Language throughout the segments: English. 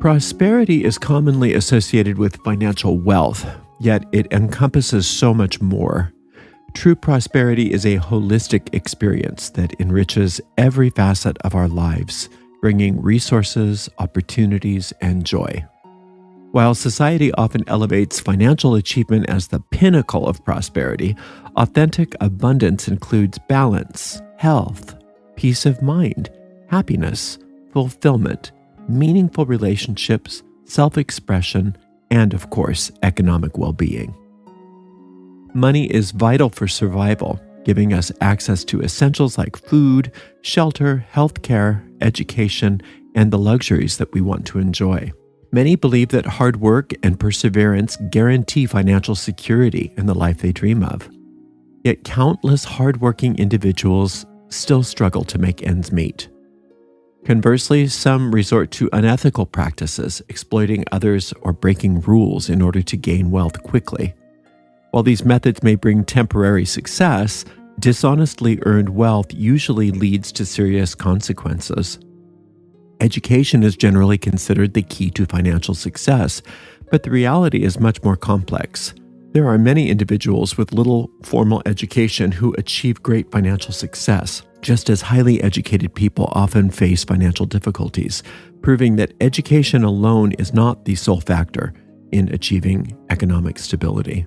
Prosperity is commonly associated with financial wealth, yet it encompasses so much more. True prosperity is a holistic experience that enriches every facet of our lives, bringing resources, opportunities, and joy. While society often elevates financial achievement as the pinnacle of prosperity, authentic abundance includes balance, health, peace of mind, happiness, fulfillment, meaningful relationships, self-expression, and, of course, economic well-being. Money is vital for survival, giving us access to essentials like food, shelter, healthcare, education, and the luxuries that we want to enjoy. Many believe that hard work and perseverance guarantee financial security in the life they dream of. Yet countless hardworking individuals still struggle to make ends meet. Conversely, some resort to unethical practices, exploiting others or breaking rules in order to gain wealth quickly. While these methods may bring temporary success, dishonestly earned wealth usually leads to serious consequences. Education is generally considered the key to financial success, but the reality is much more complex. There are many individuals with little formal education who achieve great financial success, just as highly educated people often face financial difficulties, proving that education alone is not the sole factor in achieving economic stability.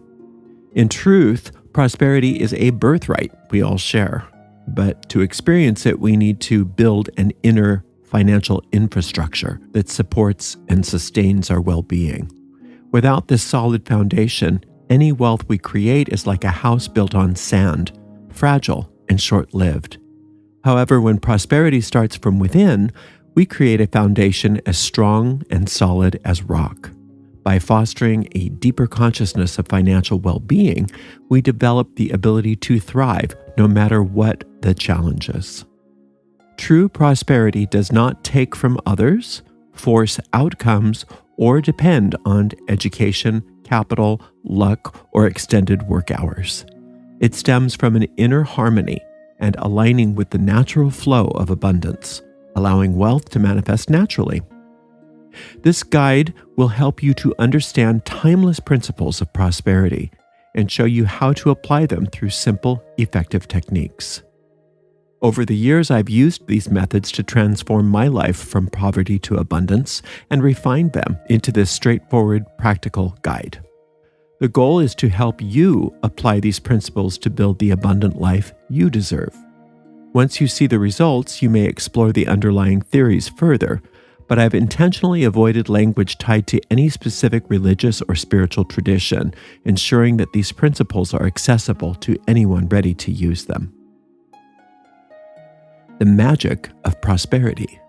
In truth, prosperity is a birthright we all share, but to experience it, we need to build an inner financial infrastructure that supports and sustains our well-being. Without this solid foundation, any wealth we create is like a house built on sand, fragile and short-lived. However, when prosperity starts from within, we create a foundation as strong and solid as rock. By fostering a deeper consciousness of financial well-being, we develop the ability to thrive no matter what the challenges. True prosperity does not take from others, force outcomes, or depend on education, capital, luck, or extended work hours. It stems from an inner harmony and aligning with the natural flow of abundance, allowing wealth to manifest naturally. This guide will help you to understand timeless principles of prosperity and show you how to apply them through simple, effective techniques. Over the years, I've used these methods to transform my life from poverty to abundance and refined them into this straightforward, practical guide. The goal is to help you apply these principles to build the abundant life you deserve. Once you see the results, you may explore the underlying theories further, but I've intentionally avoided language tied to any specific religious or spiritual tradition, ensuring that these principles are accessible to anyone ready to use them. The magic of prosperity.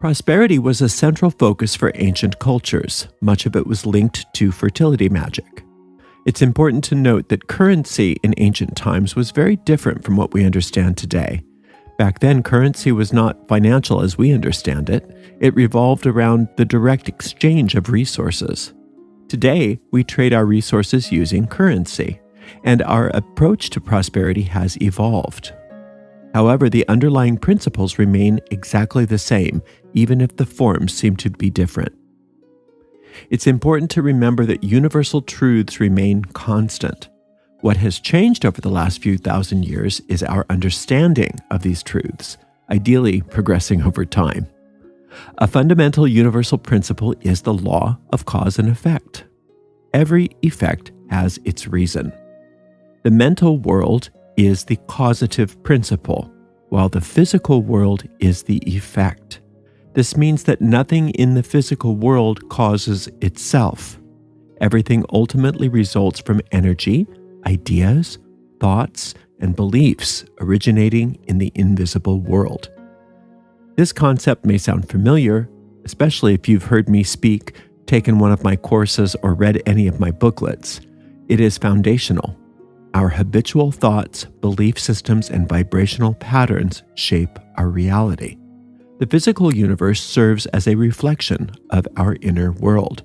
Prosperity was a central focus for ancient cultures. Much of it was linked to fertility magic. It's important to note that currency in ancient times was very different from what we understand today. Back then, currency was not financial as we understand it. It revolved around the direct exchange of resources. Today, we trade our resources using currency, and our approach to prosperity has evolved. However, the underlying principles remain exactly the same, even if the forms seem to be different. It's important to remember that universal truths remain constant. What has changed over the last few thousand years is our understanding of these truths, ideally progressing over time. A fundamental universal principle is the law of cause and effect. Every effect has its reason. The mental world is the causative principle, while the physical world is the effect. This means that nothing in the physical world causes itself. Everything ultimately results from energy, ideas, thoughts, and beliefs originating in the invisible world. This concept may sound familiar, especially if you've heard me speak, taken one of my courses, or read any of my booklets. It is foundational. Our habitual thoughts, belief systems, and vibrational patterns shape our reality. The physical universe serves as a reflection of our inner world.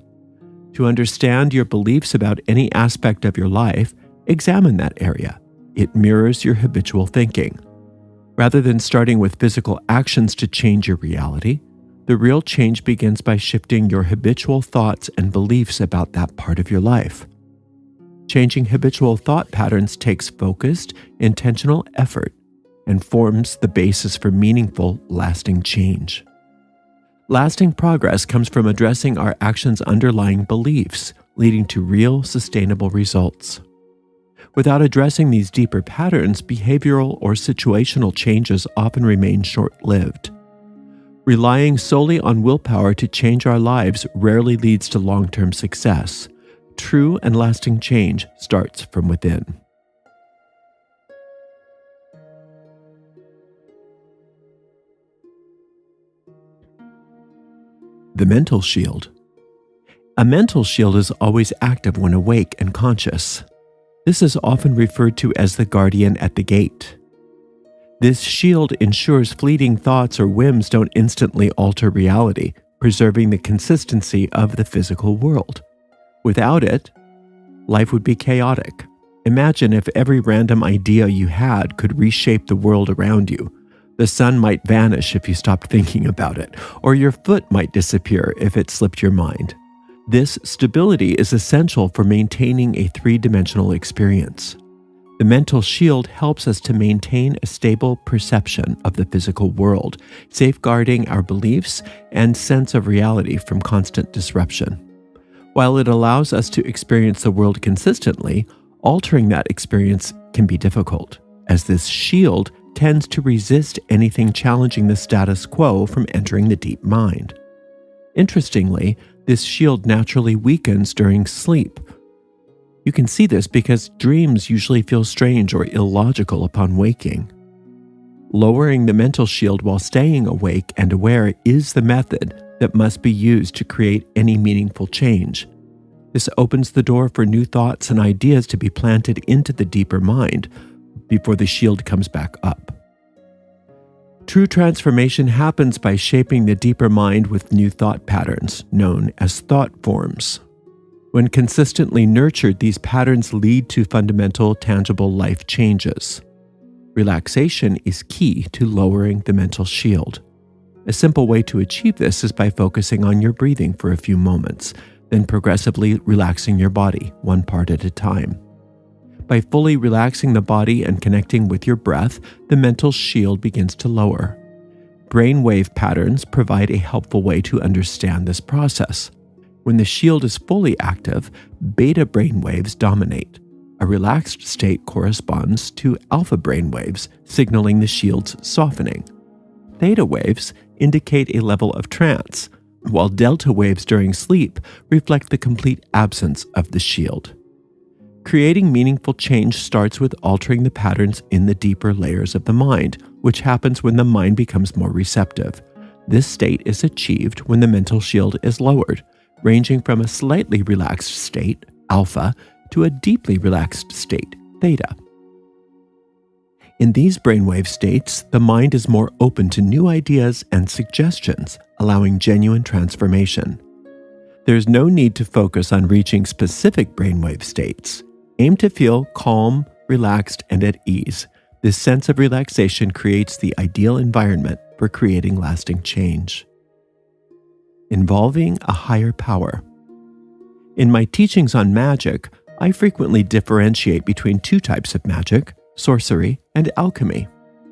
To understand your beliefs about any aspect of your life, examine that area. It mirrors your habitual thinking. Rather than starting with physical actions to change your reality, The real change begins by shifting your habitual thoughts and beliefs about that part of your life. Changing habitual thought patterns takes focused, intentional effort and forms the basis for meaningful, lasting change. Lasting progress comes from addressing our actions' underlying beliefs, leading to real, sustainable results. Without addressing these deeper patterns, behavioral or situational changes often remain short-lived. Relying solely on willpower to change our lives rarely leads to long-term success. True and lasting change starts from within. The mental shield. A mental shield is always active when awake and conscious. This is often referred to as the guardian at the gate. This shield ensures fleeting thoughts or whims don't instantly alter reality, preserving the consistency of the physical world. Without it, life would be chaotic. Imagine if every random idea you had could reshape the world around you. The sun might vanish if you stopped thinking about it, or your foot might disappear if it slipped your mind. This stability is essential for maintaining a three-dimensional experience. The mental shield helps us to maintain a stable perception of the physical world, safeguarding our beliefs and sense of reality from constant disruption. While it allows us to experience the world consistently, altering that experience can be difficult, as this shield tends to resist anything challenging the status quo from entering the deep mind. Interestingly, this shield naturally weakens during sleep. You can see this because dreams usually feel strange or illogical upon waking. Lowering the mental shield while staying awake and aware is the method that must be used to create any meaningful change. This opens the door for new thoughts and ideas to be planted into the deeper mind before the shield comes back up. True transformation happens by shaping the deeper mind with new thought patterns, known as thought forms. When consistently nurtured, these patterns lead to fundamental, tangible life changes. Relaxation is key to lowering the mental shield. A simple way to achieve this is by focusing on your breathing for a few moments, then progressively relaxing your body, one part at a time. By fully relaxing the body and connecting with your breath, the mental shield begins to lower. Brainwave patterns provide a helpful way to understand this process. When the shield is fully active, beta brainwaves dominate. A relaxed state corresponds to alpha brainwaves, signaling the shield's softening. Theta waves indicate a level of trance, while delta waves during sleep reflect the complete absence of the shield. Creating meaningful change starts with altering the patterns in the deeper layers of the mind, which happens when the mind becomes more receptive. This state is achieved when the mental shield is lowered, ranging from a slightly relaxed state, alpha, to a deeply relaxed state, theta. In these brainwave states, the mind is more open to new ideas and suggestions, allowing genuine transformation. There's no need to focus on reaching specific brainwave states. Aim to feel calm, relaxed, and at ease. This sense of relaxation creates the ideal environment for creating lasting change. Involving a higher power. In my teachings on magic, I frequently differentiate between two types of magic, sorcery and alchemy.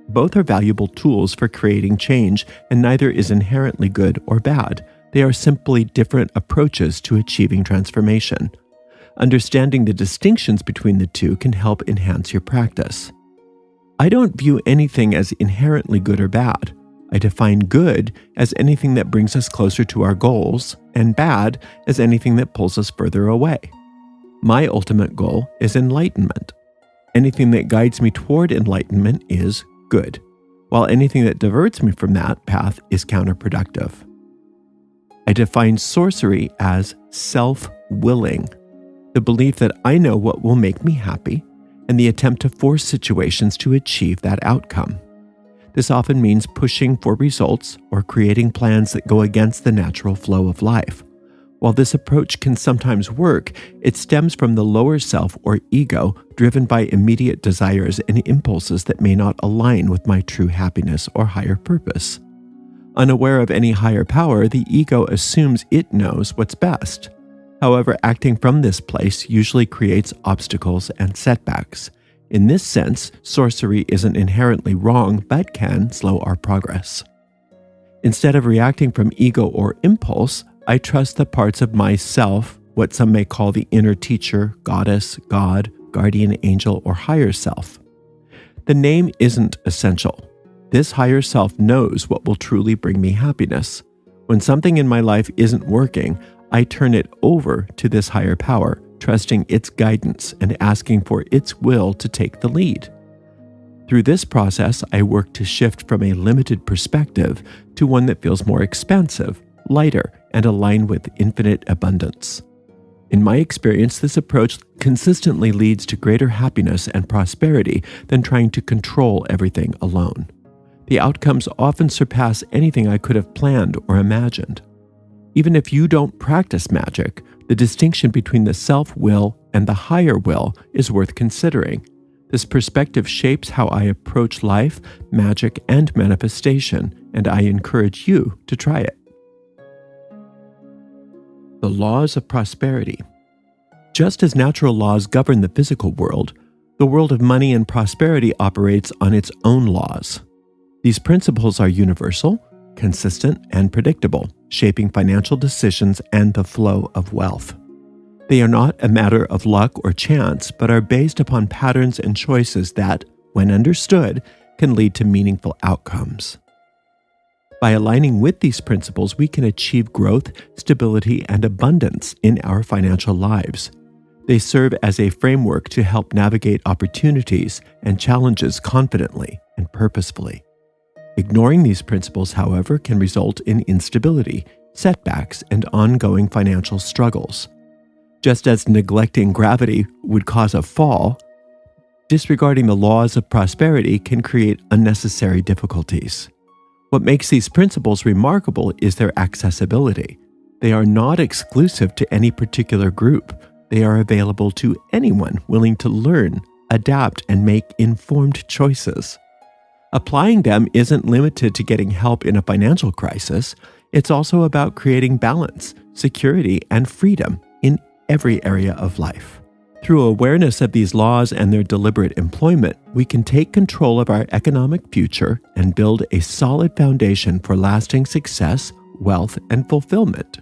Both are valuable tools for creating change, and neither is inherently good or bad. They are simply different approaches to achieving transformation. Understanding the distinctions between the two can help enhance your practice. I don't view anything as inherently good or bad. I define good as anything that brings us closer to our goals, and bad as anything that pulls us further away. My ultimate goal is enlightenment. Anything that guides me toward enlightenment is good, while anything that diverts me from that path is counterproductive. I define sorcery as self-willing, the belief that I know what will make me happy, and the attempt to force situations to achieve that outcome. This often means pushing for results or creating plans that go against the natural flow of life. While this approach can sometimes work, it stems from the lower self or ego, driven by immediate desires and impulses that may not align with my true happiness or higher purpose. Unaware of any higher power, the ego assumes it knows what's best. However, acting from this place usually creates obstacles and setbacks. In this sense, sorcery isn't inherently wrong, but can slow our progress. Instead of reacting from ego or impulse, I trust the parts of myself, what some may call the inner teacher, goddess, God, guardian angel, or higher self. The name isn't essential. This higher self knows what will truly bring me happiness. When something in my life isn't working, I turn it over to this higher power, trusting its guidance and asking for its will to take the lead. Through this process, I work to shift from a limited perspective to one that feels more expansive, lighter, and aligned with infinite abundance. In my experience, this approach consistently leads to greater happiness and prosperity than trying to control everything alone. The outcomes often surpass anything I could have planned or imagined. Even if you don't practice magic, the distinction between the self-will and the higher will is worth considering. This perspective shapes how I approach life, magic, and manifestation, and I encourage you to try it. The laws of prosperity. Just as natural laws govern the physical world, the world of money and prosperity operates on its own laws. These principles are universal, consistent, and predictable, shaping financial decisions and the flow of wealth. They are not a matter of luck or chance, but are based upon patterns and choices that, when understood, can lead to meaningful outcomes. By aligning with these principles, we can achieve growth, stability, and abundance in our financial lives. They serve as a framework to help navigate opportunities and challenges confidently and purposefully. Ignoring these principles, however, can result in instability, setbacks, and ongoing financial struggles. Just as neglecting gravity would cause a fall, disregarding the laws of prosperity can create unnecessary difficulties. What makes these principles remarkable is their accessibility. They are not exclusive to any particular group. They are available to anyone willing to learn, adapt, and make informed choices. Applying them isn't limited to getting help in a financial crisis. It's also about creating balance, security, and freedom in every area of life. Through awareness of these laws and their deliberate employment, we can take control of our economic future and build a solid foundation for lasting success, wealth, and fulfillment.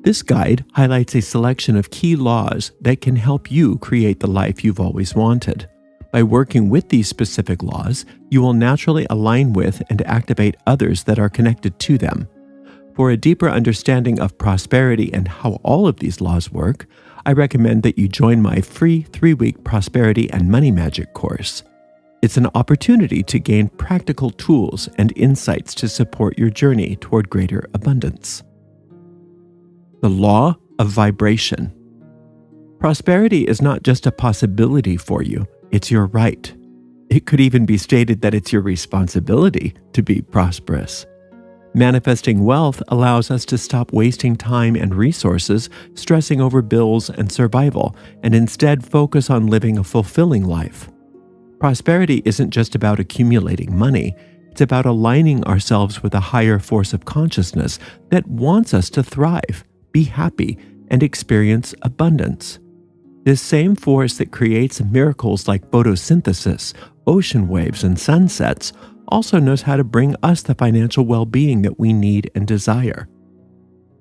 This guide highlights a selection of key laws that can help you create the life you've always wanted. By working with these specific laws, you will naturally align with and activate others that are connected to them. For a deeper understanding of prosperity and how all of these laws work, I recommend that you join my free 3-week Prosperity and Money Magic course. It's an opportunity to gain practical tools and insights to support your journey toward greater abundance. The Law of Vibration. Prosperity is not just a possibility for you, it's your right. It could even be stated that it's your responsibility to be prosperous. Manifesting wealth allows us to stop wasting time and resources stressing over bills and survival, and instead focus on living a fulfilling life. Prosperity isn't just about accumulating money, it's about aligning ourselves with a higher force of consciousness that wants us to thrive, be happy, and experience abundance. This same force that creates miracles like photosynthesis, ocean waves, and sunsets also knows how to bring us the financial well-being that we need and desire.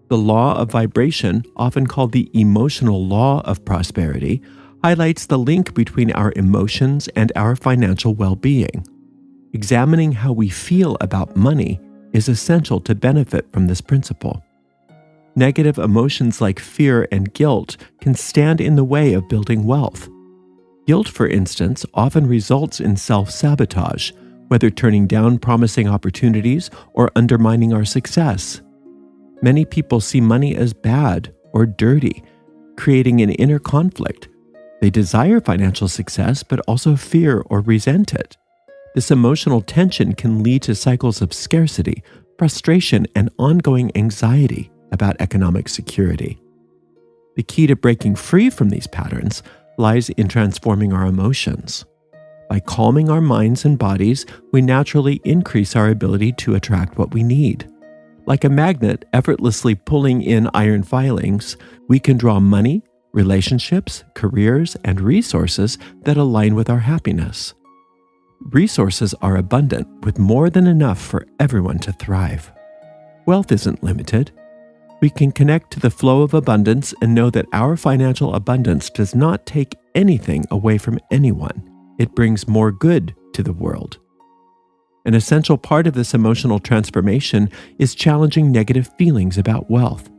The law of vibration, often called the emotional law of prosperity, highlights the link between our emotions and our financial well-being. Examining how we feel about money is essential to benefit from this principle. Negative emotions like fear and guilt can stand in the way of building wealth. Guilt, for instance, often results in self-sabotage, whether turning down promising opportunities or undermining our success. Many people see money as bad or dirty, creating an inner conflict. They desire financial success but also fear or resent it. This emotional tension can lead to cycles of scarcity, frustration, and ongoing anxiety about economic security. The key to breaking free from these patterns lies in transforming our emotions. By calming our minds and bodies, we naturally increase our ability to attract what we need. Like a magnet effortlessly pulling in iron filings, we can draw money, relationships, careers, and resources that align with our happiness. Resources are abundant, with more than enough for everyone to thrive. Wealth isn't limited. We can connect to the flow of abundance and know that our financial abundance does not take anything away from anyone. It brings more good to the world. An essential part of this emotional transformation is challenging negative feelings about wealth.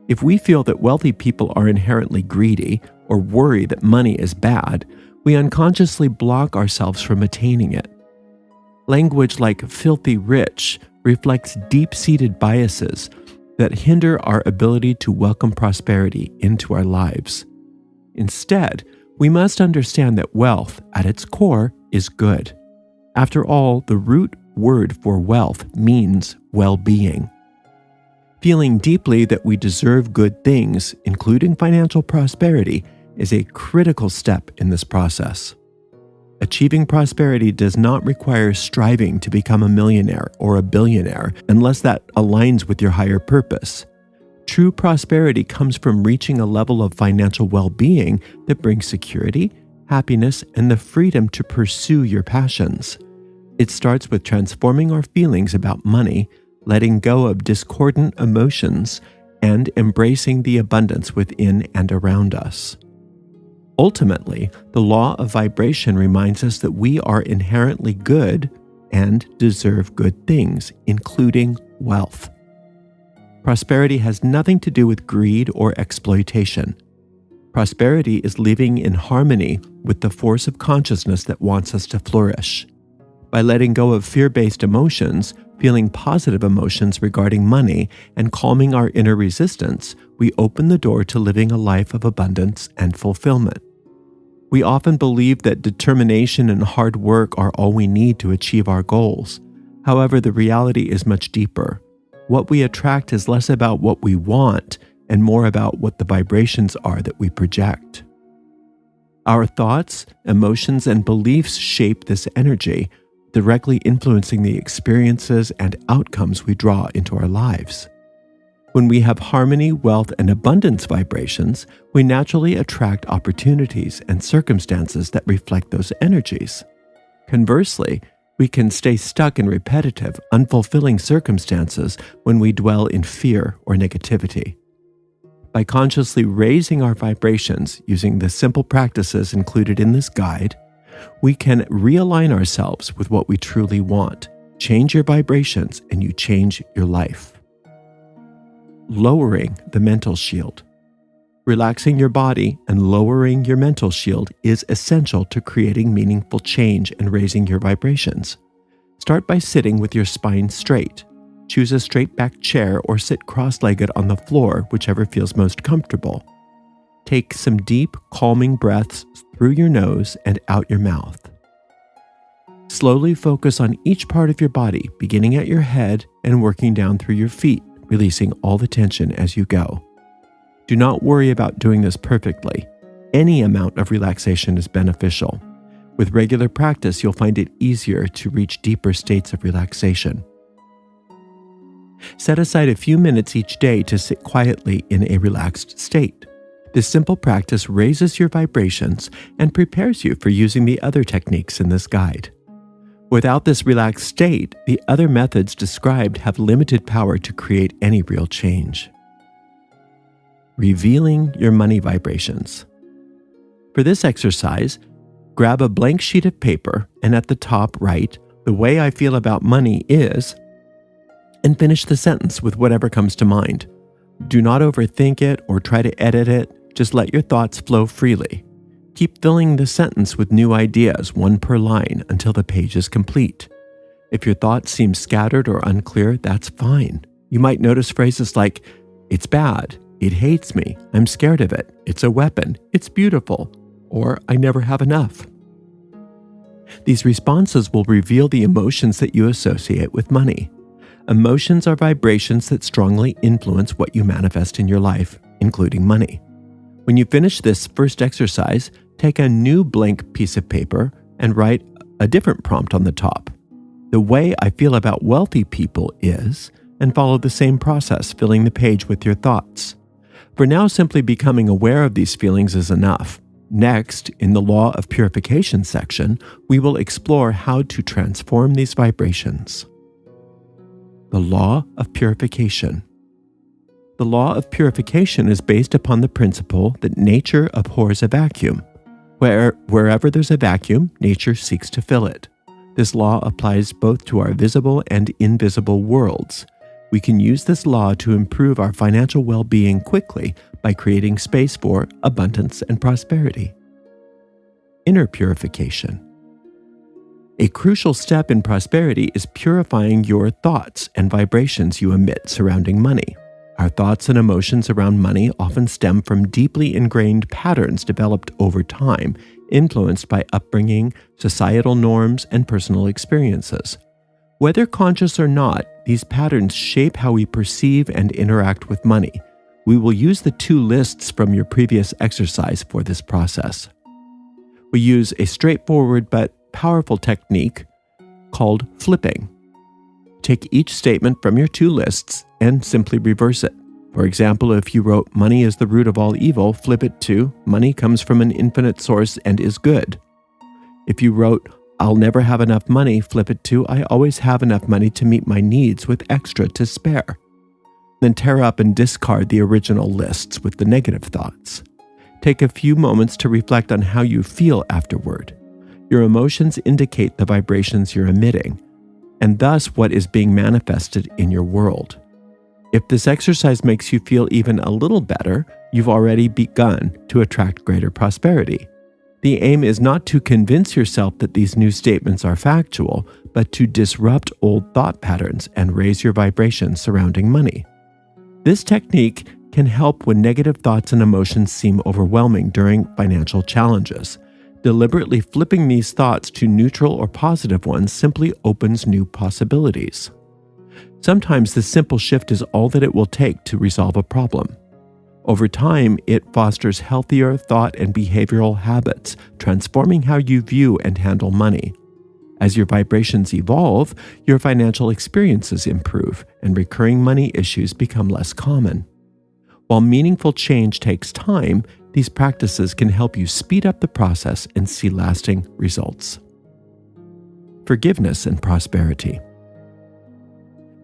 If we feel that wealthy people are inherently greedy or worry that money is bad, we unconsciously block ourselves from attaining it. Language like filthy rich reflects deep-seated biases that hinder our ability to welcome prosperity into our lives. Instead, we must understand that wealth, at its core, is good. After all, the root word for wealth means well-being. Feeling deeply that we deserve good things, including financial prosperity, is a critical step in this process. Achieving prosperity does not require striving to become a millionaire or a billionaire unless that aligns with your higher purpose. True prosperity comes from reaching a level of financial well-being that brings security, happiness, and the freedom to pursue your passions. It starts with transforming our feelings about money, letting go of discordant emotions, and embracing the abundance within and around us. Ultimately, the law of vibration reminds us that we are inherently good and deserve good things, including wealth. Prosperity has nothing to do with greed or exploitation. Prosperity is living in harmony with the force of consciousness that wants us to flourish. By letting go of fear-based emotions, feeling positive emotions regarding money, and calming our inner resistance, we open the door to living a life of abundance and fulfillment. We often believe that determination and hard work are all we need to achieve our goals. However, the reality is much deeper. What we attract is less about what we want and more about what the vibrations are that we project. Our thoughts, emotions, and beliefs shape this energy, directly influencing the experiences and outcomes we draw into our lives. When we have harmony, wealth, and abundance vibrations, we naturally attract opportunities and circumstances that reflect those energies. Conversely, we can stay stuck in repetitive, unfulfilling circumstances when we dwell in fear or negativity. By consciously raising our vibrations using the simple practices included in this guide, we can realign ourselves with what we truly want. Change your vibrations and you change your life. Lowering the mental shield. Relaxing your body and lowering your mental shield is essential to creating meaningful change and raising your vibrations. Start by sitting with your spine straight. Choose a straight-back chair or sit cross-legged on the floor, whichever feels most comfortable. Take some deep, calming breaths through your nose and out your mouth. Slowly focus on each part of your body, beginning at your head and working down through your feet, releasing all the tension as you go. Do not worry about doing this perfectly. Any amount of relaxation is beneficial. With regular practice, you'll find it easier to reach deeper states of relaxation. Set aside a few minutes each day to sit quietly in a relaxed state. This simple practice raises your vibrations and prepares you for using the other techniques in this guide. Without this relaxed state, the other methods described have limited power to create any real change. Revealing your money vibrations. For this exercise, grab a blank sheet of paper and at the top write, "The way I feel about money is," and finish the sentence with whatever comes to mind. Do not overthink it or try to edit it, just let your thoughts flow freely. Keep filling the sentence with new ideas, one per line, until the page is complete. If your thoughts seem scattered or unclear, that's fine. You might notice phrases like, "It's bad," "It hates me," "I'm scared of it," "It's a weapon," "It's beautiful," or "I never have enough." These responses will reveal the emotions that you associate with money. Emotions are vibrations that strongly influence what you manifest in your life, including money. When you finish this first exercise, take a new blank piece of paper and write a different prompt on the top. The way I feel about wealthy people is, and follow the same process, filling the page with your thoughts. For now, simply becoming aware of these feelings is enough. Next, in the Law of Purification section, we will explore how to transform these vibrations. The Law of Purification. The Law of Purification is based upon the principle that nature abhors a vacuum. Wherever there's a vacuum, nature seeks to fill it. This law applies both to our visible and invisible worlds. We can use this law to improve our financial well-being quickly by creating space for abundance and prosperity. Inner purification. A crucial step in prosperity is purifying your thoughts and vibrations you emit surrounding money. Our thoughts and emotions around money often stem from deeply ingrained patterns developed over time, influenced by upbringing, societal norms, and personal experiences. Whether conscious or not, these patterns shape how we perceive and interact with money. We will use the two lists from your previous exercise for this process. We use a straightforward but powerful technique called flipping. Take each statement from your two lists and simply reverse it. For example, if you wrote, "Money is the root of all evil," flip it to, "Money comes from an infinite source and is good." If you wrote, "I'll never have enough money," flip it to, "I always have enough money to meet my needs with extra to spare." Then tear up and discard the original lists with the negative thoughts. Take a few moments to reflect on how you feel afterward. Your emotions indicate the vibrations you're emitting, and thus what is being manifested in your world. If this exercise makes you feel even a little better, you've already begun to attract greater prosperity. The aim is not to convince yourself that these new statements are factual, but to disrupt old thought patterns and raise your vibrations surrounding money. This technique can help when negative thoughts and emotions seem overwhelming during financial challenges. Deliberately flipping these thoughts to neutral or positive ones simply opens new possibilities. Sometimes this simple shift is all that it will take to resolve a problem. Over time, it fosters healthier thought and behavioral habits, transforming how you view and handle money. As your vibrations evolve, your financial experiences improve, and recurring money issues become less common. While meaningful change takes time, these practices can help you speed up the process and see lasting results. Forgiveness and prosperity.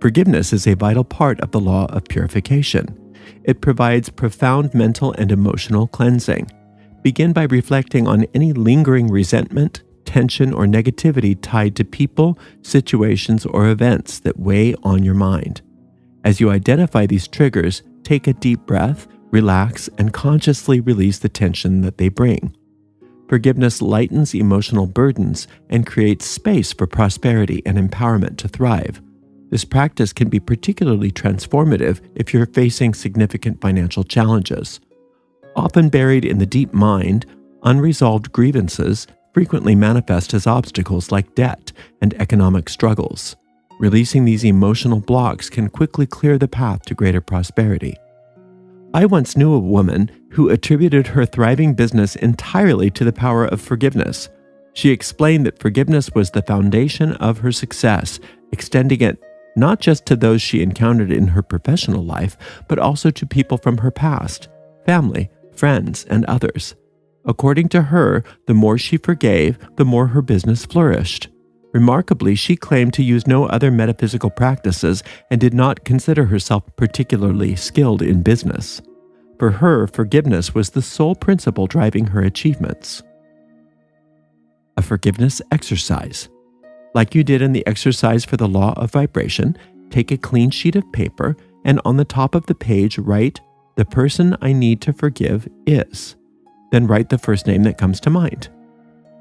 Forgiveness is a vital part of the Law of Purification. It provides profound mental and emotional cleansing. Begin by reflecting on any lingering resentment, tension, or negativity tied to people, situations, or events that weigh on your mind. As you identify these triggers, take a deep breath, relax, and consciously release the tension that they bring. Forgiveness lightens emotional burdens and creates space for prosperity and empowerment to thrive. This practice can be particularly transformative if you're facing significant financial challenges. Often buried in the deep mind, unresolved grievances frequently manifest as obstacles like debt and economic struggles. Releasing these emotional blocks can quickly clear the path to greater prosperity. I once knew a woman who attributed her thriving business entirely to the power of forgiveness. She explained that forgiveness was the foundation of her success, extending it not just to those she encountered in her professional life, but also to people from her past, family, friends, and others. According to her, the more she forgave, the more her business flourished. Remarkably, she claimed to use no other metaphysical practices and did not consider herself particularly skilled in business. For her, forgiveness was the sole principle driving her achievements. A forgiveness exercise. Like you did in the exercise for the Law of Vibration, take a clean sheet of paper and on the top of the page write, "The person I need to forgive is." Then write the first name that comes to mind.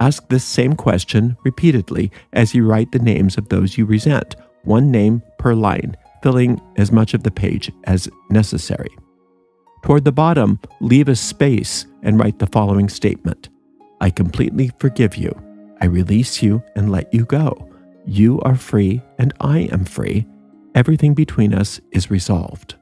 Ask this same question repeatedly as you write the names of those you resent, one name per line, filling as much of the page as necessary. Toward the bottom, leave a space and write the following statement. "I completely forgive you. I release you and let you go. You are free and I am free. Everything between us is resolved."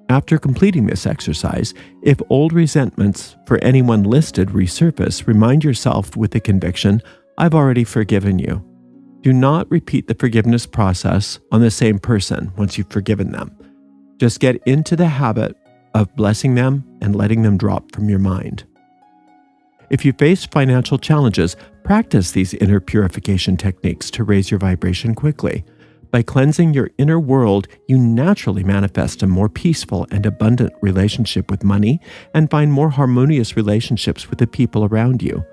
After completing this exercise, if old resentments for anyone listed resurface, remind yourself with the conviction, I've already forgiven you. Do not repeat the forgiveness process on the same person once you've forgiven them. Just get into the habit of blessing them and letting them drop from your mind. If you face financial challenges, practice these inner purification techniques to raise your vibration quickly. By cleansing your inner world, you naturally manifest a more peaceful and abundant relationship with money and find more harmonious relationships with the people around you.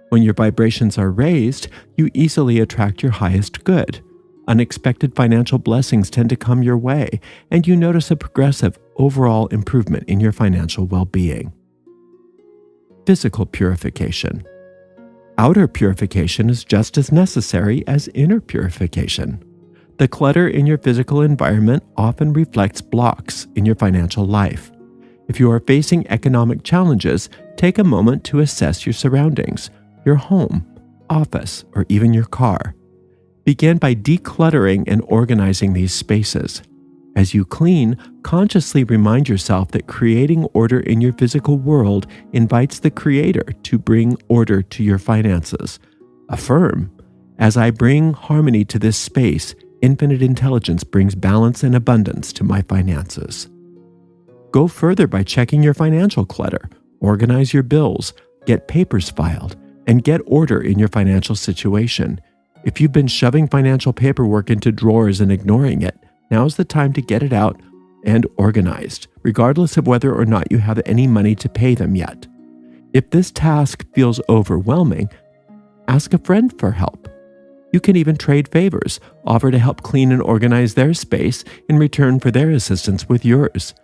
When your vibrations are raised, you easily attract your highest good. Unexpected financial blessings tend to come your way, and you notice a progressive overall improvement in your financial well-being. Physical purification. Outer purification is just as necessary as inner purification. The clutter in your physical environment often reflects blocks in your financial life. If you are facing economic challenges, take a moment to assess your surroundings, your home, office, or even your car. Begin by decluttering and organizing these spaces. As you clean, consciously remind yourself that creating order in your physical world invites the Creator to bring order to your finances. Affirm, as I bring harmony to this space, infinite intelligence brings balance and abundance to my finances. Go further by checking your financial clutter, organize your bills, get papers filed, and get order in your financial situation. If you've been shoving financial paperwork into drawers and ignoring it, now's the time to get it out and organized, regardless of whether or not you have any money to pay them yet. If this task feels overwhelming, ask a friend for help. You can even trade favors, offer to help clean and organize their space in return for their assistance with yours.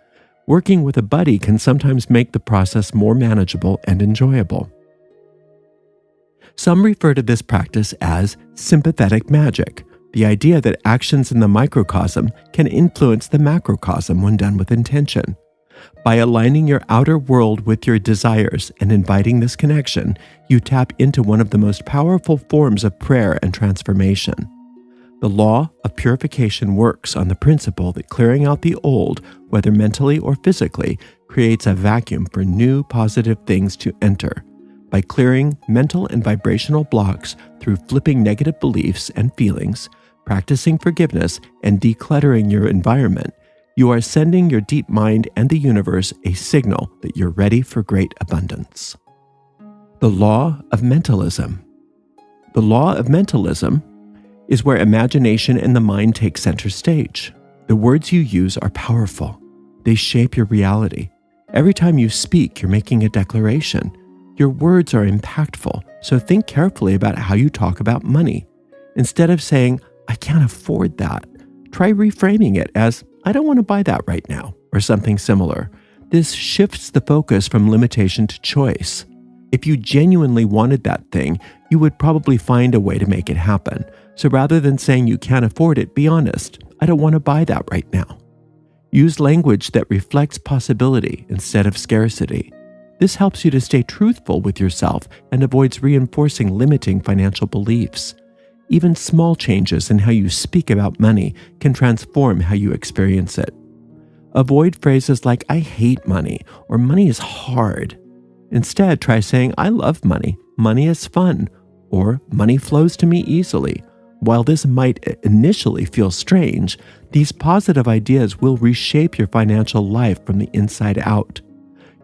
Working with a buddy can sometimes make the process more manageable and enjoyable. Some refer to this practice as sympathetic magic, the idea that actions in the microcosm can influence the macrocosm when done with intention. By aligning your outer world with your desires and inviting this connection, you tap into one of the most powerful forms of prayer and transformation. The Law of Purification works on the principle that clearing out the old, whether mentally or physically, creates a vacuum for new positive things to enter. By clearing mental and vibrational blocks through flipping negative beliefs and feelings, practicing forgiveness, and decluttering your environment, you are sending your deep mind and the universe a signal that you're ready for great abundance. The Law of Mentalism. The Law of Mentalism is where imagination and the mind take center stage. The words you use are powerful. They shape your reality. Every time you speak, you're making a declaration. Your words are impactful, so think carefully about how you talk about money. Instead of saying, I can't afford that, try reframing it as, I don't want to buy that right now, or something similar. This shifts the focus from limitation to choice. If you genuinely wanted that thing, you would probably find a way to make it happen. So rather than saying you can't afford it, be honest, I don't want to buy that right now. Use language that reflects possibility instead of scarcity. This helps you to stay truthful with yourself and avoids reinforcing limiting financial beliefs. Even small changes in how you speak about money can transform how you experience it. Avoid phrases like, I hate money, or money is hard. Instead, try saying, I love money, money is fun, or money flows to me easily. While this might initially feel strange, these positive ideas will reshape your financial life from the inside out.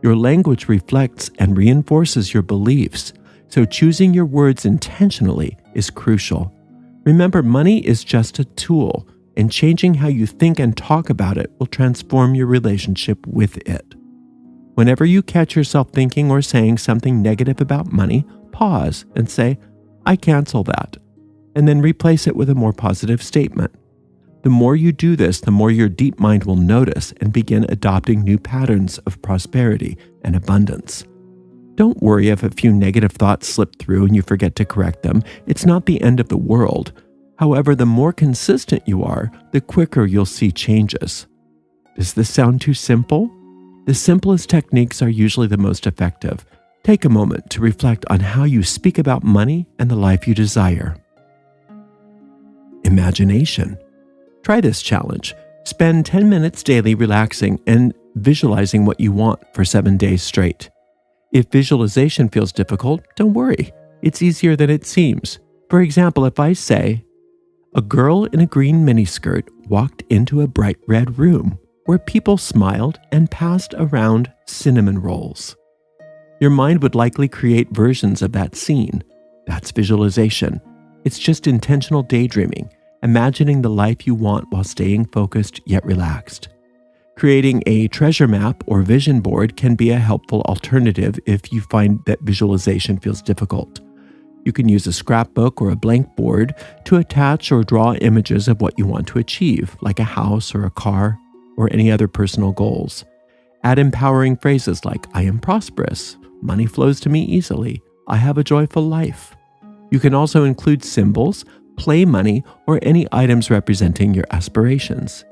Your language reflects and reinforces your beliefs, so choosing your words intentionally is crucial. Remember, money is just a tool, and changing how you think and talk about it will transform your relationship with it. Whenever you catch yourself thinking or saying something negative about money, pause and say, I cancel that, and then replace it with a more positive statement. The more you do this, the more your deep mind will notice and begin adopting new patterns of prosperity and abundance. Don't worry if a few negative thoughts slip through and you forget to correct them. It's not the end of the world. However, the more consistent you are, the quicker you'll see changes. Does this sound too simple? The simplest techniques are usually the most effective. Take a moment to reflect on how you speak about money and the life you desire. Imagination. Try this challenge. Spend 10 minutes daily relaxing and visualizing what you want for 7 days straight. If visualization feels difficult, don't worry. It's easier than it seems. For example, if I say, a girl in a green miniskirt walked into a bright red room where people smiled and passed around cinnamon rolls. Your mind would likely create versions of that scene. That's visualization. It's just intentional daydreaming, imagining the life you want while staying focused yet relaxed. Creating a treasure map or vision board can be a helpful alternative if you find that visualization feels difficult. You can use a scrapbook or a blank board to attach or draw images of what you want to achieve, like a house or a car or any other personal goals. Add empowering phrases like, I am prosperous, money flows to me easily, I have a joyful life. You can also include symbols, play money, or any items representing your aspirations.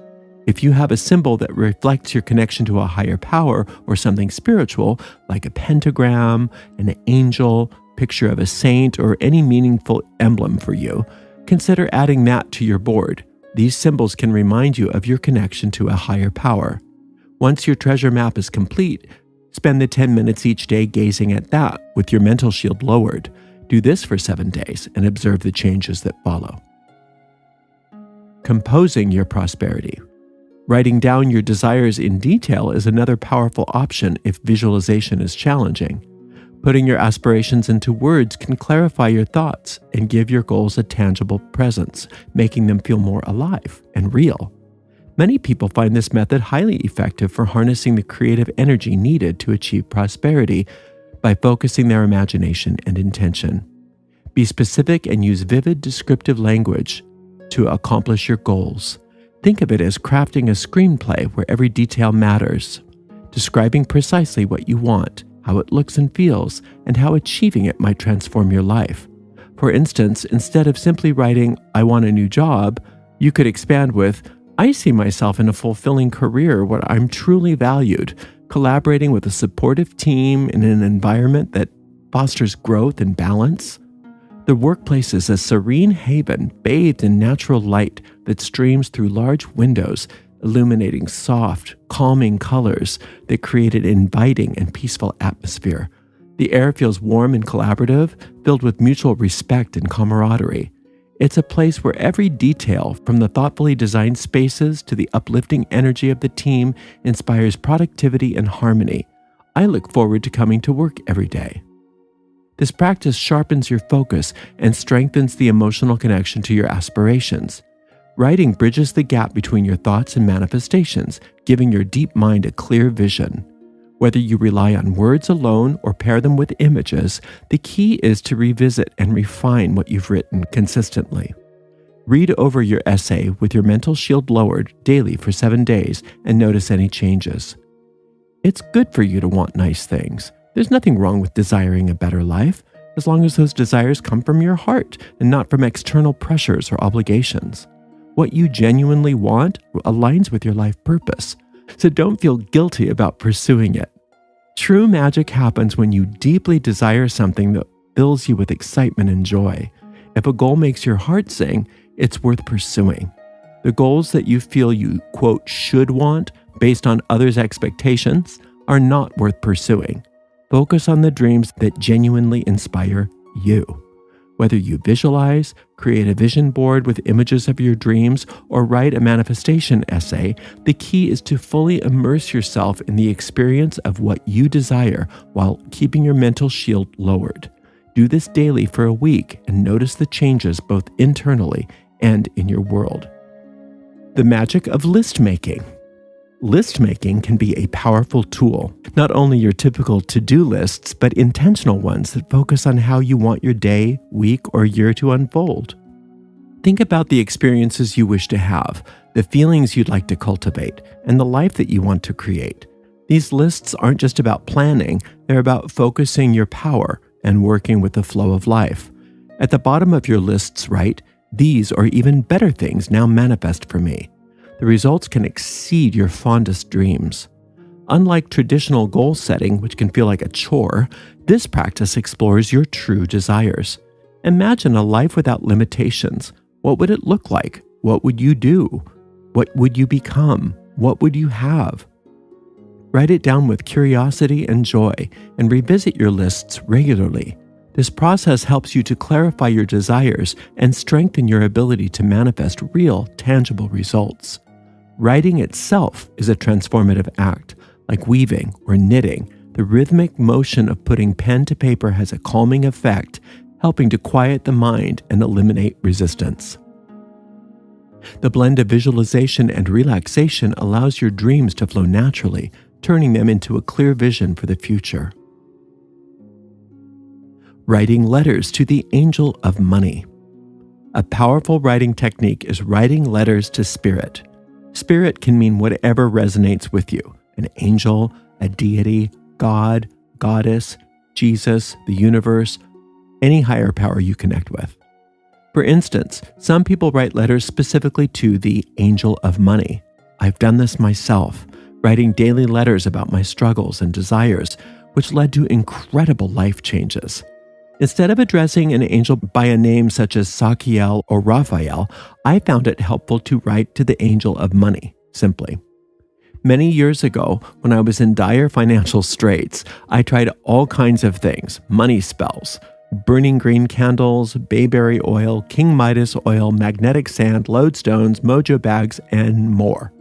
If you have a symbol that reflects your connection to a higher power or something spiritual, like a pentagram, an angel, picture of a saint, or any meaningful emblem for you, consider adding that to your board. These symbols can remind you of your connection to a higher power. Once your treasure map is complete, spend the 10 minutes each day gazing at that with your mental shield lowered. Do this for 7 days and observe the changes that follow. Composing your prosperity. Writing down your desires in detail is another powerful option if visualization is challenging. Putting your aspirations into words can clarify your thoughts and give your goals a tangible presence, making them feel more alive and real. Many people find this method highly effective for harnessing the creative energy needed to achieve prosperity by focusing their imagination and intention. Be specific and use vivid, descriptive language to accomplish your goals. Think of it as crafting a screenplay where every detail matters, describing precisely what you want, how it looks and feels, and how achieving it might transform your life. For instance, instead of simply writing, I want a new job, you could expand with, I see myself in a fulfilling career where I'm truly valued, collaborating with a supportive team in an environment that fosters growth and balance. The workplace is a serene haven bathed in natural light that streams through large windows, illuminating soft, calming colors that create an inviting and peaceful atmosphere. The air feels warm and collaborative, filled with mutual respect and camaraderie. It's a place where every detail, from the thoughtfully designed spaces to the uplifting energy of the team, inspires productivity and harmony. I look forward to coming to work every day. This practice sharpens your focus and strengthens the emotional connection to your aspirations. Writing bridges the gap between your thoughts and manifestations, giving your deep mind a clear vision. Whether you rely on words alone or pair them with images, the key is to revisit and refine what you've written consistently. Read over your essay with your mental shield lowered daily for 7 days and notice any changes. It's good for you to want nice things. There's nothing wrong with desiring a better life, as long as those desires come from your heart and not from external pressures or obligations. What you genuinely want aligns with your life purpose, so don't feel guilty about pursuing it. True magic happens when you deeply desire something that fills you with excitement and joy. If a goal makes your heart sing, it's worth pursuing. The goals that you feel you, quote, should want based on others' expectations are not worth pursuing. Focus on the dreams that genuinely inspire you. Whether you visualize, create a vision board with images of your dreams, or write a manifestation essay, the key is to fully immerse yourself in the experience of what you desire while keeping your mental shield lowered. Do this daily for a week and notice the changes both internally and in your world. The magic of list making. List making can be a powerful tool, not only your typical to-do lists, but intentional ones that focus on how you want your day, week, or year to unfold. Think about the experiences you wish to have, the feelings you'd like to cultivate, and the life that you want to create. These lists aren't just about planning, they're about focusing your power and working with the flow of life. At the bottom of your lists, write, these or even better things now manifest for me. The results can exceed your fondest dreams. Unlike traditional goal setting, which can feel like a chore, this practice explores your true desires. Imagine a life without limitations. What would it look like? What would you do? What would you become? What would you have? Write it down with curiosity and joy, and revisit your lists regularly. This process helps you to clarify your desires and strengthen your ability to manifest real, tangible results. Writing itself is a transformative act. Like weaving or knitting, the rhythmic motion of putting pen to paper has a calming effect, helping to quiet the mind and eliminate resistance. The blend of visualization and relaxation allows your dreams to flow naturally, turning them into a clear vision for the future. Writing letters to the angel of money. A powerful writing technique is writing letters to spirit. Spirit can mean whatever resonates with you: an angel, a deity, God, goddess, Jesus, the universe, any higher power you connect with. For instance, some people write letters specifically to the angel of money. I've done this myself, writing daily letters about my struggles and desires, which led to incredible life changes. Instead of addressing an angel by a name such as Sakiel or Raphael, I found it helpful to write to the angel of money, simply. Many years ago, when I was in dire financial straits, I tried all kinds of things: money spells, burning green candles, bayberry oil, King Midas oil, magnetic sand, lodestones, mojo bags, and more.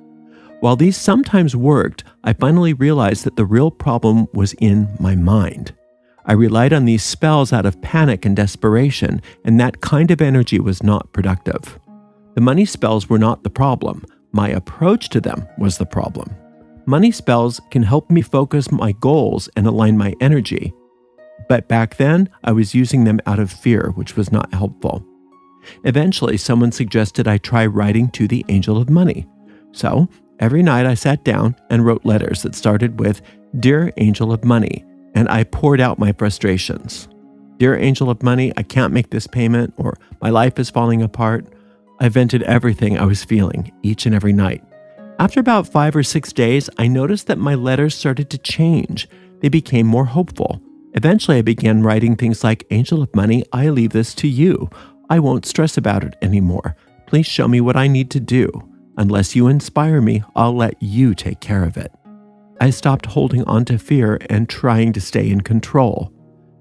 While these sometimes worked, I finally realized that the real problem was in my mind. I relied on these spells out of panic and desperation, and that kind of energy was not productive. The money spells were not the problem. My approach to them was the problem. Money spells can help me focus my goals and align my energy. But back then, I was using them out of fear, which was not helpful. Eventually, someone suggested I try writing to the angel of money. So, every night I sat down and wrote letters that started with, "Dear Angel of Money," and I poured out my frustrations. "Dear Angel of Money, I can't make this payment," or "My life is falling apart." I vented everything I was feeling each and every night. After about 5 or 6 days, I noticed that my letters started to change. They became more hopeful. Eventually, I began writing things like, "Angel of Money, I leave this to you. I won't stress about it anymore. Please show me what I need to do. Unless you inspire me, I'll let you take care of it." I stopped holding on to fear and trying to stay in control.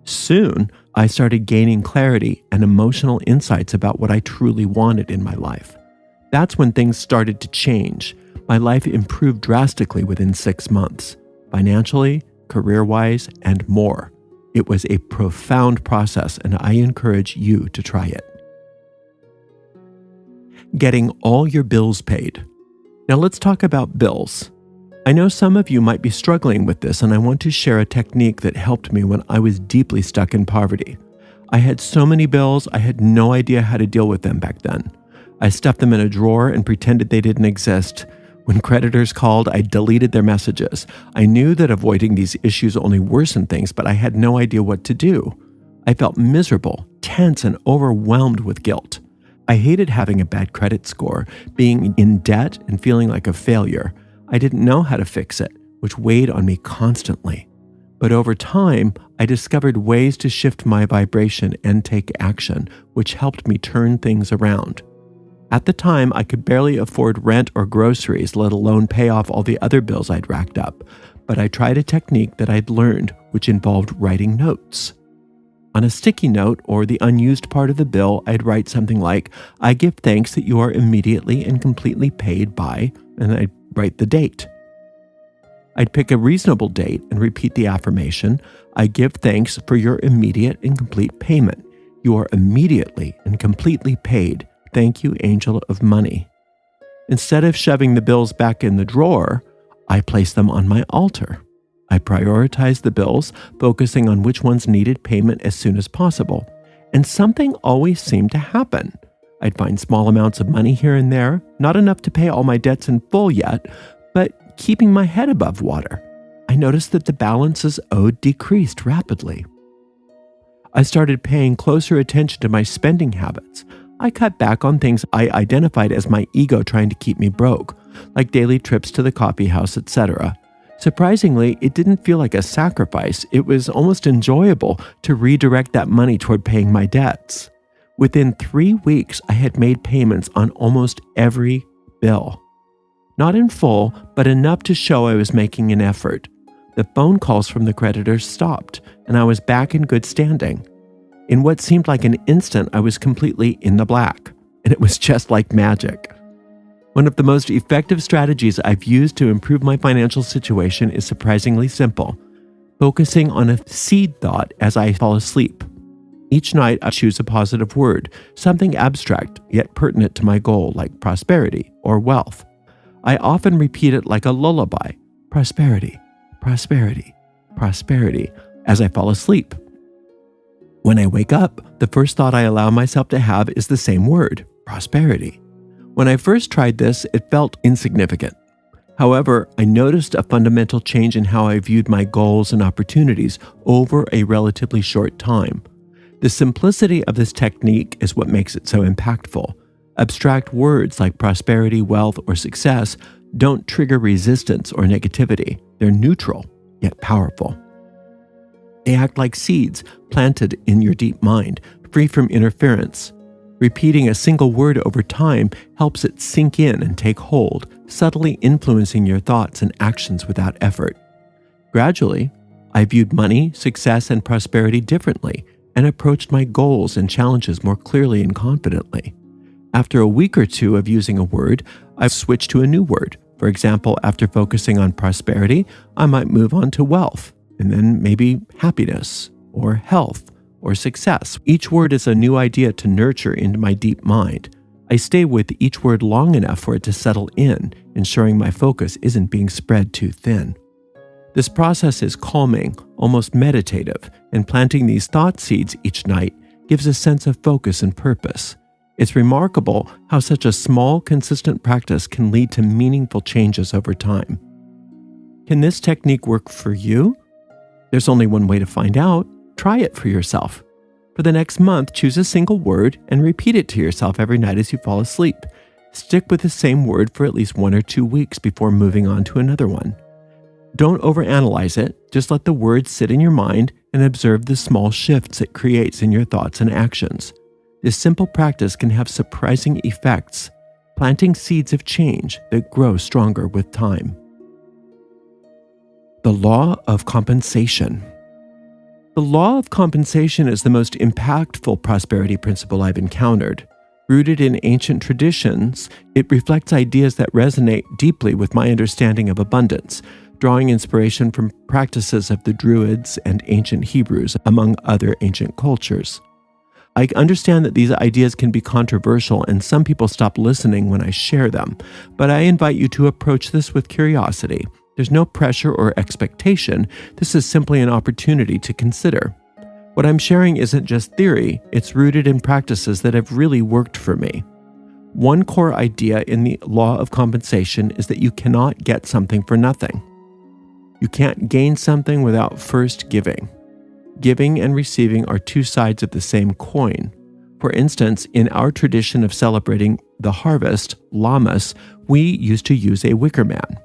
Soon, I started gaining clarity and emotional insights about what I truly wanted in my life. That's when things started to change. My life improved drastically within 6 months, financially, career-wise, and more. It was a profound process, and I encourage you to try it. Getting all your bills paid. Now let's talk about bills. I know some of you might be struggling with this, and I want to share a technique that helped me when I was deeply stuck in poverty. I had so many bills, I had no idea how to deal with them back then. I stuffed them in a drawer and pretended they didn't exist. When creditors called, I deleted their messages. I knew that avoiding these issues only worsened things, but I had no idea what to do. I felt miserable, tense, and overwhelmed with guilt. I hated having a bad credit score, being in debt, and feeling like a failure. I didn't know how to fix it, which weighed on me constantly. But over time, I discovered ways to shift my vibration and take action, which helped me turn things around. At the time, I could barely afford rent or groceries, let alone pay off all the other bills I'd racked up. But I tried a technique that I'd learned, which involved writing notes. On a sticky note or the unused part of the bill, I'd write something like, "I give thanks that you are immediately and completely paid by," and I'd write the date. I'd pick a reasonable date and repeat the affirmation, "I give thanks for your immediate and complete payment. You are immediately and completely paid. Thank you, Angel of Money." Instead of shoving the bills back in the drawer, I placed them on my altar. I prioritized the bills, focusing on which ones needed payment as soon as possible. And something always seemed to happen. I'd find small amounts of money here and there, not enough to pay all my debts in full yet, but keeping my head above water. I noticed that the balances owed decreased rapidly. I started paying closer attention to my spending habits. I cut back on things I identified as my ego trying to keep me broke, like daily trips to the coffee house, etc. Surprisingly, it didn't feel like a sacrifice. It was almost enjoyable to redirect that money toward paying my debts. Within 3 weeks, I had made payments on almost every bill. Not in full, but enough to show I was making an effort. The phone calls from the creditors stopped, and I was back in good standing. In what seemed like an instant, I was completely in the black, and it was just like magic. One of the most effective strategies I've used to improve my financial situation is surprisingly simple: focusing on a seed thought as I fall asleep. Each night, I choose a positive word, something abstract yet pertinent to my goal, like prosperity or wealth. I often repeat it like a lullaby: prosperity, prosperity, prosperity, as I fall asleep. When I wake up, the first thought I allow myself to have is the same word: prosperity. When I first tried this, it felt insignificant. However, I noticed a fundamental change in how I viewed my goals and opportunities over a relatively short time. The simplicity of this technique is what makes it so impactful. Abstract words like prosperity, wealth, or success don't trigger resistance or negativity. They're neutral, yet powerful. They act like seeds planted in your deep mind, free from interference. Repeating a single word over time helps it sink in and take hold, subtly influencing your thoughts and actions without effort. Gradually, I viewed money, success, and prosperity differently and approached my goals and challenges more clearly and confidently. After a week or two of using a word, I've switched to a new word. For example, after focusing on prosperity, I might move on to wealth, and then maybe happiness or health or success. Each word is a new idea to nurture into my deep mind. I stay with each word long enough for it to settle in, ensuring my focus isn't being spread too thin. This process is calming, almost meditative, and planting these thought seeds each night gives a sense of focus and purpose. It's remarkable how such a small, consistent practice can lead to meaningful changes over time. Can this technique work for you? There's only one way to find out. Try it for yourself. For the next month, choose a single word and repeat it to yourself every night as you fall asleep. Stick with the same word for at least 1 or 2 weeks before moving on to another one. Don't overanalyze it, just let the word sit in your mind and observe the small shifts it creates in your thoughts and actions. This simple practice can have surprising effects, planting seeds of change that grow stronger with time. The Law of Compensation. The Law of Compensation is the most impactful prosperity principle I've encountered. Rooted in ancient traditions, it reflects ideas that resonate deeply with my understanding of abundance, drawing inspiration from practices of the Druids and ancient Hebrews, among other ancient cultures. I understand that these ideas can be controversial and some people stop listening when I share them, but I invite you to approach this with curiosity. There's no pressure or expectation. This is simply an opportunity to consider. What I'm sharing isn't just theory, it's rooted in practices that have really worked for me. One core idea in the Law of Compensation is that you cannot get something for nothing. You can't gain something without first giving. Giving and receiving are two sides of the same coin. For instance, in our tradition of celebrating the harvest, Lammas, we used to use a wicker man.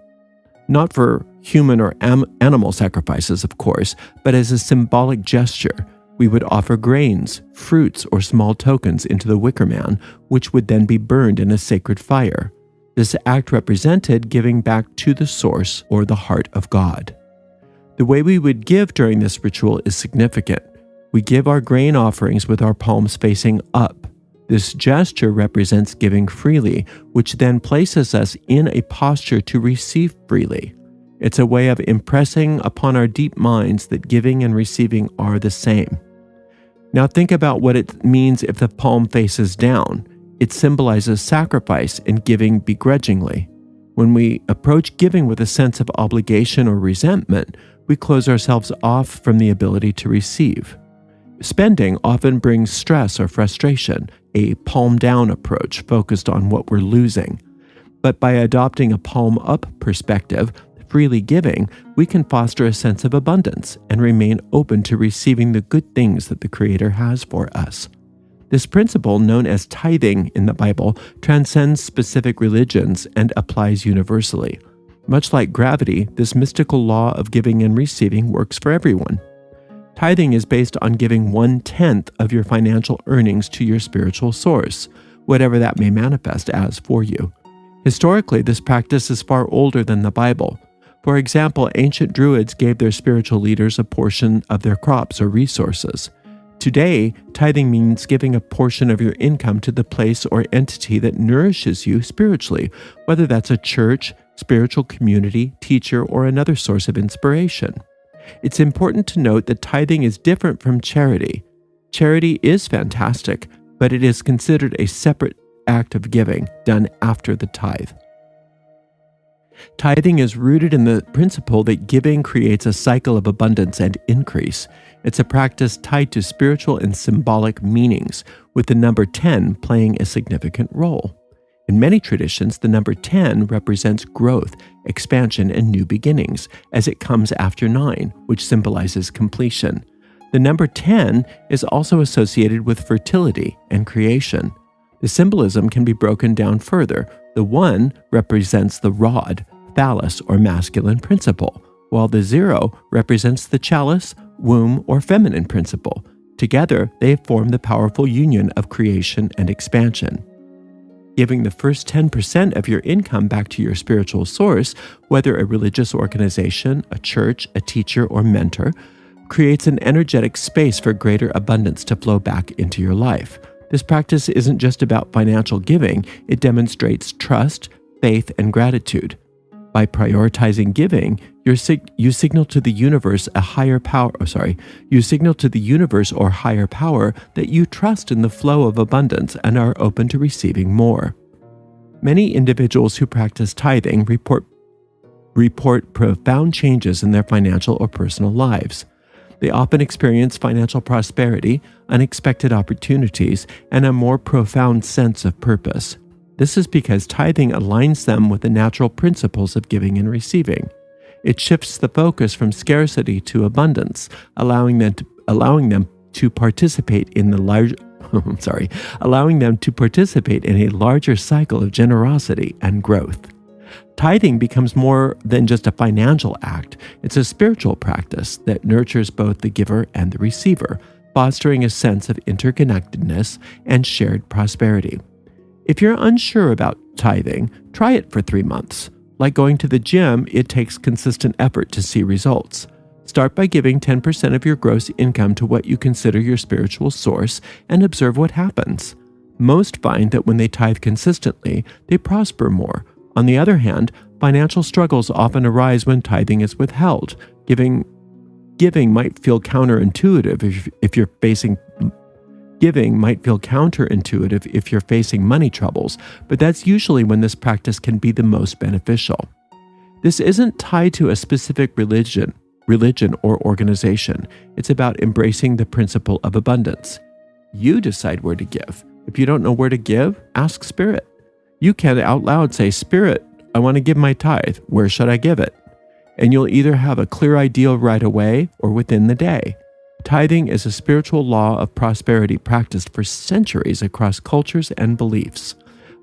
Not for human or animal sacrifices, of course, but as a symbolic gesture. We would offer grains, fruits, or small tokens into the wicker man, which would then be burned in a sacred fire. This act represented giving back to the source or the heart of God. The way we would give during this ritual is significant. We give our grain offerings with our palms facing up. This gesture represents giving freely, which then places us in a posture to receive freely. It's a way of impressing upon our deep minds that giving and receiving are the same. Now think about what it means if the palm faces down. It symbolizes sacrifice and giving begrudgingly. When we approach giving with a sense of obligation or resentment, we close ourselves off from the ability to receive. Spending often brings stress or frustration, a palm-down approach focused on what we're losing. But by adopting a palm-up perspective, freely giving, we can foster a sense of abundance and remain open to receiving the good things that the Creator has for us. This principle, known as tithing in the Bible, transcends specific religions and applies universally. Much like gravity, this mystical law of giving and receiving works for everyone. Tithing is based on giving 1/10 of your financial earnings to your spiritual source, whatever that may manifest as for you. Historically, this practice is far older than the Bible. For example, ancient Druids gave their spiritual leaders a portion of their crops or resources. Today, tithing means giving a portion of your income to the place or entity that nourishes you spiritually, whether that's a church, spiritual community, teacher, or another source of inspiration. It's important to note that tithing is different from charity. Charity is fantastic, but it is considered a separate act of giving done after the tithe. Tithing is rooted in the principle that giving creates a cycle of abundance and increase. It's a practice tied to spiritual and symbolic meanings, with the number 10 playing a significant role. In many traditions, the number 10 represents growth, expansion, and new beginnings, as it comes after 9, which symbolizes completion. The number 10 is also associated with fertility and creation. The symbolism can be broken down further. The 1 represents the rod, phallus, or masculine principle, while the 0 represents the chalice, womb, or feminine principle. Together, they form the powerful union of creation and expansion. Giving the first 10% of your income back to your spiritual source, whether a religious organization, a church, a teacher, or mentor, creates an energetic space for greater abundance to flow back into your life. This practice isn't just about financial giving, it demonstrates trust, faith, and gratitude. By prioritizing giving, you signal to the universe or higher power that you trust in the flow of abundance and are open to receiving more. Many individuals who practice tithing report profound changes in their financial or personal lives. They often experience financial prosperity, unexpected opportunities, and a more profound sense of purpose. This is because tithing aligns them with the natural principles of giving and receiving. It shifts the focus from scarcity to abundance, allowing them to participate in a larger cycle of generosity and growth. Tithing becomes more than just a financial act. It's a spiritual practice that nurtures both the giver and the receiver, fostering a sense of interconnectedness and shared prosperity. If you're unsure about tithing, try it for 3 months. Like going to the gym, it takes consistent effort to see results. Start by giving 10% of your gross income to what you consider your spiritual source and observe what happens. Most find that when they tithe consistently, they prosper more. On the other hand, financial struggles often arise when tithing is withheld. Giving might feel counterintuitive if you're facing money troubles, but that's usually when this practice can be the most beneficial. This isn't tied to a specific religion or organization. It's about embracing the principle of abundance. You decide where to give. If you don't know where to give, ask Spirit. You can out loud say, "Spirit, I want to give my tithe. Where should I give it?" And you'll either have a clear idea right away or within the day. Tithing is a spiritual law of prosperity practiced for centuries across cultures and beliefs.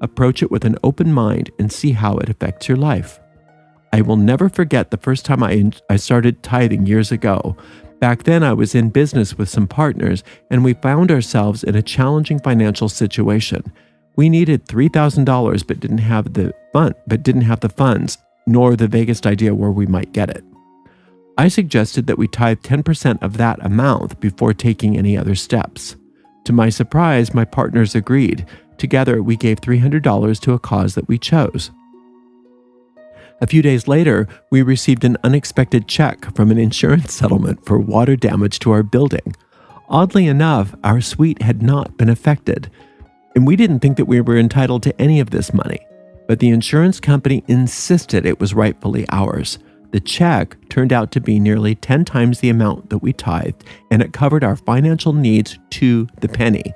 Approach it with an open mind and see how it affects your life. I will never forget the first time I started tithing years ago. Back then, I was in business with some partners, and we found ourselves in a challenging financial situation. We needed $3,000 but didn't have the funds, nor the vaguest idea where we might get it. I suggested that we tithe 10% of that amount before taking any other steps. To my surprise, my partners agreed. Together, we gave $300 to a cause that we chose. A few days later, we received an unexpected check from an insurance settlement for water damage to our building. Oddly enough, our suite had not been affected, and we didn't think that we were entitled to any of this money. But the insurance company insisted it was rightfully ours. The check turned out to be nearly 10 times the amount that we tithed, and it covered our financial needs to the penny.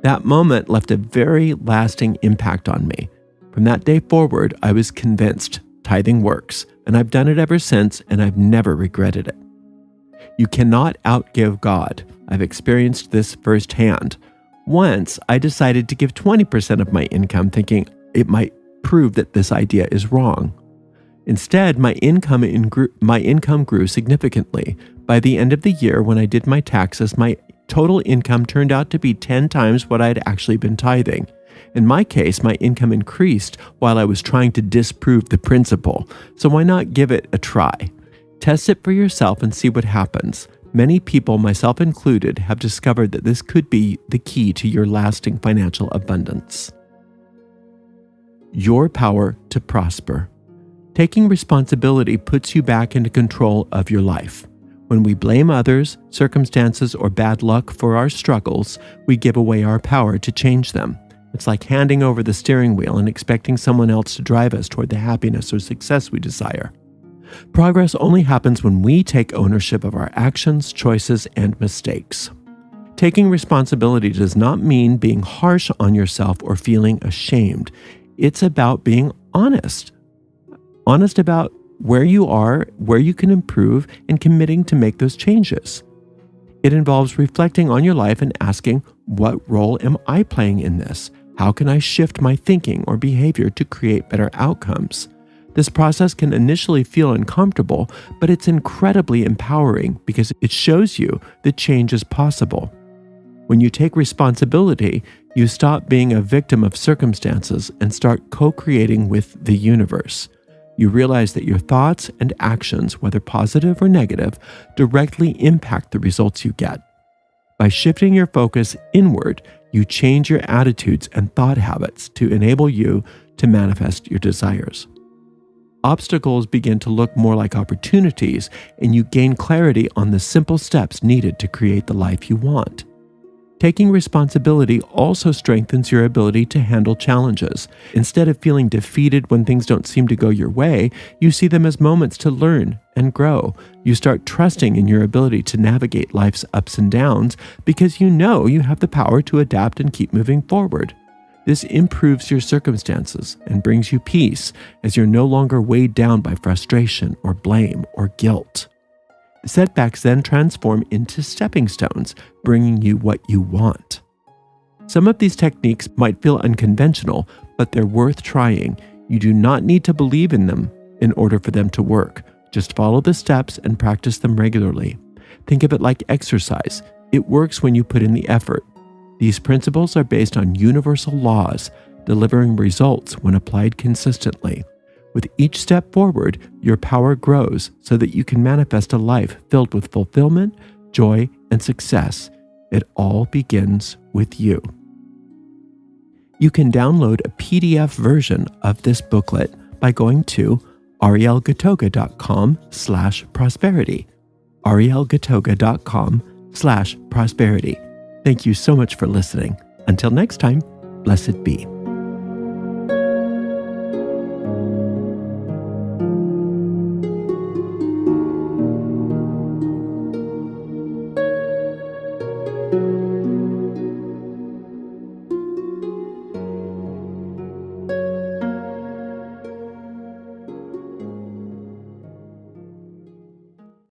That moment left a very lasting impact on me. From that day forward, I was convinced tithing works, and I've done it ever since, and I've never regretted it. You cannot outgive God. I've experienced this firsthand. Once, I decided to give 20% of my income, thinking it might prove that this idea is wrong. Instead, my income grew significantly. By the end of the year, when I did my taxes, my total income turned out to be 10 times what I had actually been tithing. In my case, my income increased while I was trying to disprove the principle. So why not give it a try? Test it for yourself and see what happens. Many people, myself included, have discovered that this could be the key to your lasting financial abundance. Your power to prosper. Taking responsibility puts you back into control of your life. When we blame others, circumstances, or bad luck for our struggles, we give away our power to change them. It's like handing over the steering wheel and expecting someone else to drive us toward the happiness or success we desire. Progress only happens when we take ownership of our actions, choices, and mistakes. Taking responsibility does not mean being harsh on yourself or feeling ashamed. It's about being honest. Honest about where you are, where you can improve, and committing to make those changes. It involves reflecting on your life and asking, what role am I playing in this? How can I shift my thinking or behavior to create better outcomes? This process can initially feel uncomfortable, but it's incredibly empowering because it shows you that change is possible. When you take responsibility, you stop being a victim of circumstances and start co-creating with the universe. You realize that your thoughts and actions, whether positive or negative, directly impact the results you get. By shifting your focus inward, you change your attitudes and thought habits to enable you to manifest your desires. Obstacles begin to look more like opportunities, and you gain clarity on the simple steps needed to create the life you want. Taking responsibility also strengthens your ability to handle challenges. Instead of feeling defeated when things don't seem to go your way, you see them as moments to learn and grow. You start trusting in your ability to navigate life's ups and downs because you know you have the power to adapt and keep moving forward. This improves your circumstances and brings you peace as you're no longer weighed down by frustration or blame or guilt. Setbacks then transform into stepping stones, bringing you what you want. Some of these techniques might feel unconventional, but they're worth trying. You do not need to believe in them in order for them to work. Just follow the steps and practice them regularly. Think of it like exercise. It works when you put in the effort. These principles are based on universal laws, delivering results when applied consistently. With each step forward, your power grows so that you can manifest a life filled with fulfillment, joy, and success. It all begins with you. You can download a PDF version of this booklet by going to arielgatoga.com/prosperity. arielgatoga.com/prosperity. Thank you so much for listening. Until next time, blessed be.